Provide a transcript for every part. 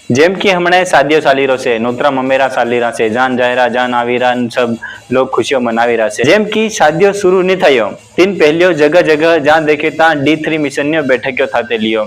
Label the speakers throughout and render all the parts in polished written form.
Speaker 1: જેમ કે હમણાં શાદીઓ ચાલી રહ્યો છે, નોતરા મમેરા ચાલી રહ્યા છે, જાન જાયરા જાન આવી રહ્યા, सब लोग खुशियों मनावी रहा है। જેમ કે શાદીઓ शुरू नहीं થયો तीन પહેલીઓ જગહ જગહ જ્યાં દેખે ત્યાં D3 મિશનની બેઠકો થતેલીઓ।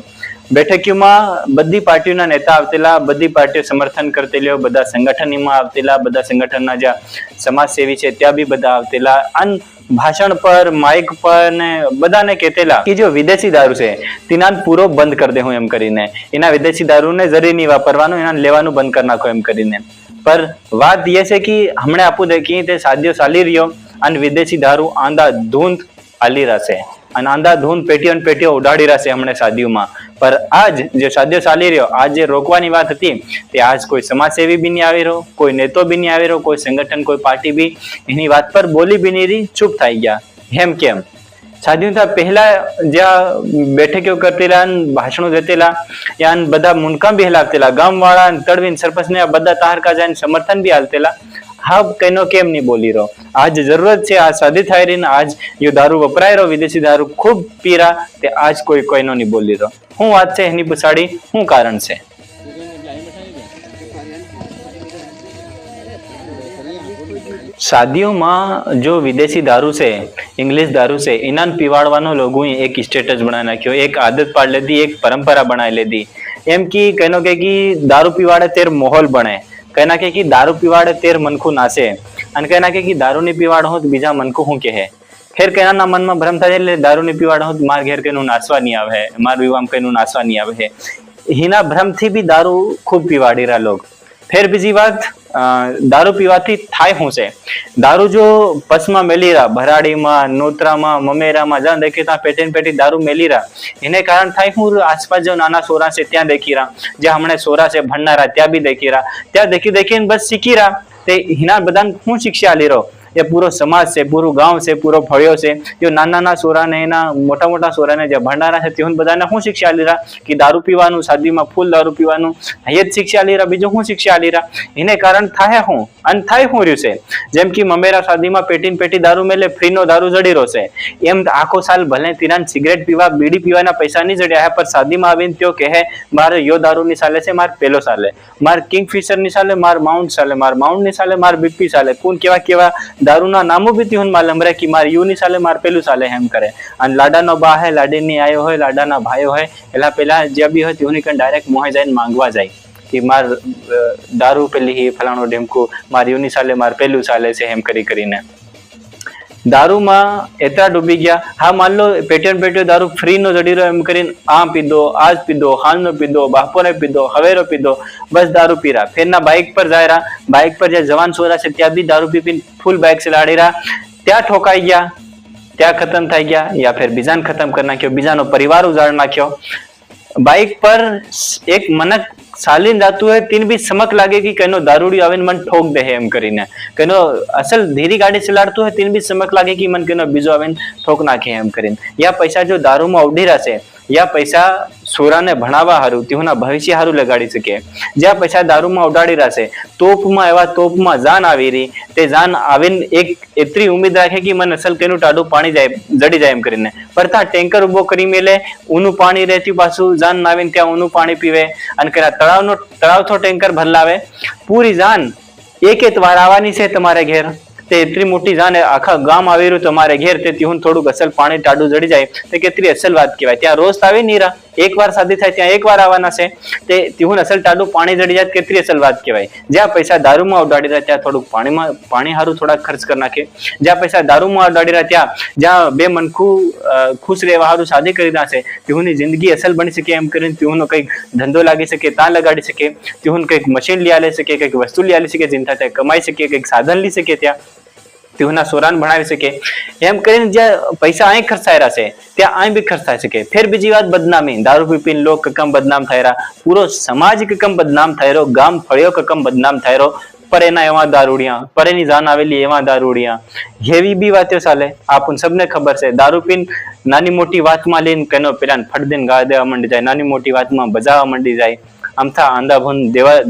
Speaker 1: બેઠકીઓમાં બધી પાર્ટીઓના નેતા આવતેલા, બધી પાર્ટીઓ સમર્થન કરતેલીઓ, બધા સંગઠનમાં આવતેલા, બધા સંગઠનના જ્યાં સમાજસેવી છે ત્યાં બી બધા આવતેલા। અને ભાષણ પર માઇક પર ને બધાને કહેતેલા કે જો વિદેશી દારૂ છે તેના પૂરો બંધ કરી દે હું એમ કરીને, એના વિદેશી દારૂને જરી નહીં વાપરવાનું, એના લેવાનું બંધ કરી નાખો એમ કરીને। पर बात ये है कि हमने आपको देखी थे शादियों चाली रही અને વિદેશી દારૂ આંધા ધૂંધ આલી રહેશે અને આંધા ધૂંધ પેટીઓ ઉડાડી રહેશે હમણે શાદીઓમાં। પર આજ જે શાદીઓ ચાલી રહ્યો, આજ જે રોકવાની વાત હતી તે આજ કોઈ સમાજસેવી બી નહીં આવી રહ્યો, કોઈ નેતો બી નહીં આવી રહ્યો, કોઈ સંગઠન કોઈ પાર્ટી બી એની વાત પર બોલી બી નહીં રહી, ચૂપ થઈ ગયા। એમ કેમ? શાદીઓ પહેલા જ્યાં બેઠકો કરતેલા, ભાષણો દેતેલા, યાન બધા મુનકામ બી હલાવતેલા, ગામ વાળા તળવીન સરપંચ ને બધા તારકા જાય સમર્થન બી હાલતેલા। હા કઈનો કેમ નહીં બોલી રહ્યો? આજ જરૂરત છે, આજ શાદી થાય રહી ને આજ યો દારૂ વપરાય રહ્યો, વિદેશી દારૂ ખૂબ પીરા તે આજ કોઈ કોઈનો નહીં બોલી રહ્યો। શું વાત છે એની પછાડી, શું કારણ છે? શાદીઓમાં જો વિદેશી દારૂ છે, ઇંગ્લિશ દારૂ છે, એના પીવાડવાનો લોકોએ એક સ્ટેટસ બનાવી નાખ્યો, એક આદત પાડી લીધી, એક પરંપરા બનાવી લીધી। એમ કે કઈનો કે દારૂ પીવાડે તેર માહોલ બને, कहना के कि दारू पीवाड़े तेर मनखू नाचे અને कहना के कि दारू नहीं पीवाड़ो हो तो बीजा मनखू हूँ के है। फिर कहना ना मन में भ्रम था એટલે दारू नहीं पीवाड़ो हो तो मार घेर के नाचवा नहीं आवे है, मार विवाह के नाचवा नहीं आवे है। हिना भ्रम थी भी दारू खूब पीवाड़ी रहा लोग। फिर बीजी बात, दारू पीवाથી થાય શું છે? દારૂ જો પસમાં મેલી રહ્યા, ભરાડીમાં, નોતરામાં, મમેરામાં જ્યાં દેખી ત્યાં પેટી દારૂ મેલી રહ્યા, એને કારણ થાય શું? આસપાસ જો નાના સોરા છે ત્યાં દેખી રહ્યા, જ્યાં હમણાં સોરા છે ભણનારા ત્યાં બી દેખી રહ્યા, ત્યાં દેખીને બસ શીખી રહ્યા। તે હિના બધાને શું શિક્ષા આલી રહ્યો? એ પૂરો સમાજ છે, પૂરું ગામ છે, પૂરો ફળિયો છે, જો નાના સોરાને એના મોટા સોરાને જે ભણનારા છે તેઓ બધાને શું શિક્ષા આલી રહ્યા કે દારૂ પીવાનું, શાદીમાં ફૂલ દારૂ પીવાનું, એ જ શિક્ષા આલી રહ્યા, બીજું શું શિક્ષા આલી રહ્યા? એને કારણ થાય શું? અને થાય શું રહ્યું છે? જેમ કે મમેરા શાદીમાં પેટી દારૂ મેલે, ફ્રીનો દારૂ જડી રહ્યો છે, એમ આખો સાલ ભલે તિરાન સિગરેટ પીવા, બીડી પીવાના પૈસા નહીં જડ્યા, પર શાદીમાં આવીને તેઓ કહે મારે યો દારૂ ની ચાલે છે, મારે પેલો ચાલે, મારે કિંગફિશર ની ચાલે, મારે માઉન્ટ ચાલે, મારે માઉન્ટ ની ચાલે, મારે બીપી ચાલે, કોણ કેવા દારૂના નામો બી તીहुन मालूम रहे कि मार यू नहीं चाले, मार पेलू चाले एम करे। અને લાડાનો બા હે, લાડીની આયો હોય, લાડાના ભાઈઓ હોય, એલા પેલા જે બી હોય તીहुन કન ડાયરેક્ટ મોહે જાય માંગવા જાય कि मार दारू पेली ही फलाणो डेमको, मार यू नहीं चाले, मार पेलू चाले છે એમ કરીને દારૂમાં એટલા ડૂબી ગયા। હા માન લો પેટીઓ દારૂ ફ્રી નો જડી રહ્યો એમ કરીને આ પીધો, આજ પીધો, હાલનો પીધો, બાપોને પીધો, હવેરો પીધો, બસ દારૂ પી રહ્યા। ફેરના બાઇક પર જાય રહ્યા, બાઇક પર જે જવાન સોરા છે ત્યાં બી દારૂ પીને ફૂલ બાઇક ચલાડી રહ્યા, ત્યાં ઠોકાઈ ગયા, ત્યાં ખતમ થઈ ગયા, યા ફિર બીજાને ખતમ કરી નાખ્યો, બીજાનો પરિવાર ઉજાડ નાખ્યો। બાઇક પર એક મનક ચાલીને જાતું હોય તીન બી સમક લાગે કે કઈનો દારૂડી આવીને મને ઠોક દે એમ કરીને, કઈનો અસલ ધીરી ગાડી ચલાડતું હોય તીન બી સમક લાગે કે મને કઈનો બીજો આવીને ઠોક નાખે એમ કરીને। યા પૈસા જો દારૂમાં ઉડી રહેશે, યા પૈસા સોરાને ભણાવવા હારું, તેઓના ભવિષ્ય હારું લગાડી શકે, જ્યાં પૈસા દારૂમાં ઉડાડી રહેશે, તોપમાં જાન આવી રહી, તે જાન આવીને એક એટલી ઉમ્મીદ રાખે કે મને અસલ કઈનું ટાડું પાણી જાય, જડી જાય એમ કરીને, પર ત્યાં ટેન્કર ઉભો કરી મેલે, ઊનું પાણી રહેતી પાછું જાન આવીને ત્યાં ઊનું પાણી પીવે અને કરા તળાવથી ટેન્કર ભરલાવે, પૂરી જાન એક વાર આવવાની છે તમારે ઘેર, તે એટલી મોટી જાન આખા ગામ આવી રહ્યું તમારે ઘેર, તે તીहुन થોડુંક અસલ પાણી ટાડું જડી જાય તે કેટલી અસલ વાત કહેવાય। ત્યાં રોજ આવી નહીં રહ્યા, એક વાર શાદી થાય ત્યાં એક વાર આવવાના છે, તે તીहुन અસલ ટાડું પાણી જડી જાય કેટલી અસલ વાત કહેવાય। જ્યાં પૈસા દારૂમાં ઉડાડી રહ્યા ત્યાં થોડુંક પાણી હારું થોડાક ખર્ચ કરી નાખે, જ્યાં પૈસા દારૂમાં ઉડાડી રહ્યા ત્યાં જ્યાં બે મનખું ખુશ રહેવા હારું શાદી કરી નાખે, તીहुनની જિંદગી અસલ બની શકે એમ કરીને તીहुनનો કંઈક ધંધો લાગી શકે, ત્યાં લગાડી શકે, તીहुन કંઈક મશીન લઈ આલી શકે, કંઈક વસ્તુ લઈ આલી શકે, જેનાથી ત્યાં કમાઈ શકે, કંઈક સાધન લઈ શકે, ત્યાં તીहुनના સોરાન ભણાવી શકે એમ કરીને જ્યાં પૈસા અહીં ખર્ચાઈ રહ્યા છે ત્યાં અહીં બી ખર્ચ થઈ શકે। ફેર બીજી વાત બદનામી, દારૂ પીપીને લોક કકમ બદનામ થઈ રહ્યા, પૂરો સમાજ કકમ બદનામ થઈ રહ્યો, ગામ ફળિયો કકમ બદનામ થઈ રહ્યો, પર એના એવા દારૂડિયા, પર એની જાન આવેલી એવા દારૂડિયા, એવી બી વાતો ચાલે। આપણને સબને ખબર છે દારૂ પીને નાની મોટી વાતમાં લઈને કનો પેલા ફટ દઈને ગાળ દેવા માંડી જાય, નાની મોટી વાતમાં બજાવવા માંડી જાય, આમથા આંધાભૂન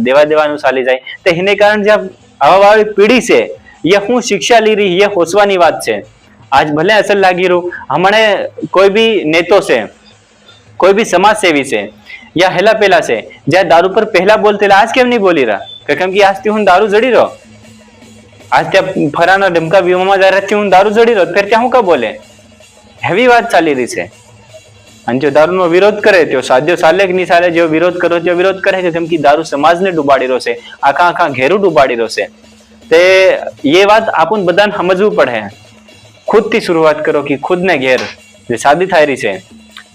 Speaker 1: દેવાનું ચાલી જાય। તો એને કારણે જ્યાં આવા વાળી પીઢી છે ये हूँ शिक्षा ली रही, ये होसवानी बात है। आज भले असल लागी रू, हमारे कोई भी नेतो से, कोई भी समाज सेवी से, या હેલા પેલા છે જ્યાં દારૂ પર પહેલા બોલતેલા આજ કેમ નહીં બોલી રહ્યા કેમ કે આજથી હું દારૂ જડી રહ્યો આજ ત્યાં ફરાના ડમકા વીમામાં જાહેરાતથી હું દારૂ જડી રહ્યો ફેર ત્યાં હું કા બોલે હેવી વાત ચાલી રહી છે અને જો દારૂનો વિરોધ કરે તો સાધ્યો ચાલે કે નહીં ચાલે જો વિરોધ કરો તો વિરોધ કરે છે કેમ કે દારૂ સમાજને ડૂબાડી રહ્યો છે આખા આખા ઘેરું ડૂબાડી રહ્યો છે તે એ વાત આપણને બધાને સમજવું પડે ખુદથી શરૂઆત કરો કે ખુદને ઘેર જે શાદી થાય રહી છે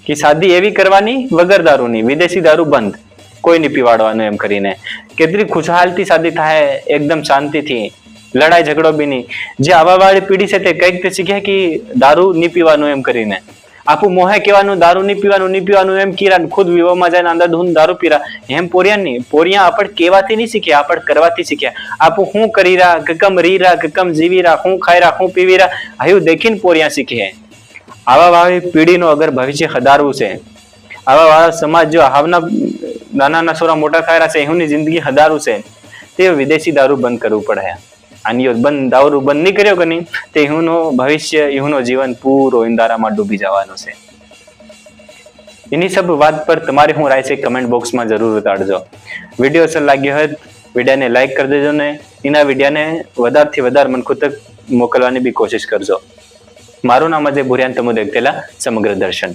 Speaker 1: કે શાદી એવી કરવાની વગર દારૂની વિદેશી દારૂ બંધ કોઈ નહીં પીવાડવાનું એમ કરીને કેટલી ખુશહાલથી શાદી થાય એકદમ શાંતિથી લડાઈ ઝઘડો બી નહીં જે આવા વાળી પેઢી છે તે કંઈક શીખે કે દારૂ નહીં પીવાનું એમ કરીને આપું મોહે કહેવાનું દારૂ નહીં પીવાનું એમ કીરા ખુદ વિવાહમાં જાય અંદર હું દારૂ પીરા એમ પોરિયા નહીં પોરિયા આપણે કહેવાથી નહીં શીખ્યા આપણે કરવાથી શીખ્યા આપું હું કરી રહ્યા કકમ રી રહ્યા કકમ જીવી રહ્યા હું ખાઈ રહ્યા હું પીવી રહ્યા આવું દેખીને પોરિયા શીખે આવા વાળી પેઢીનો અગર ભવિષ્ય હદારવું છે આવા વાળા સમાજ જો આવના નાના છોરા મોટા થાય રહ્યા છે એની જિંદગી હદારવું છે તે વિદેશી દારૂ બંધ કરવું પડે અને દારૂ બંધ નહીં કર્યો કે નહીં તે એનું ભવિષ્ય એનું જીવન પૂરો ઇંદારામાં ડૂબી જવાનું છે એની સબ વાત પર તમારી શું રાય છે કમેન્ટ બોક્સમાં જરૂર ઉતારજો વિડીયો અસર લાગ્યો હોય વિડીયોને લાઈક કરી દેજો ને એના વિડીયોને વધારેથી વધારે મનખુદ તક મોકલવાની બી કોશિશ કરજો મારું નામ અજય ભુરિયાન તમે દેખતેલા સમગ્ર દર્શન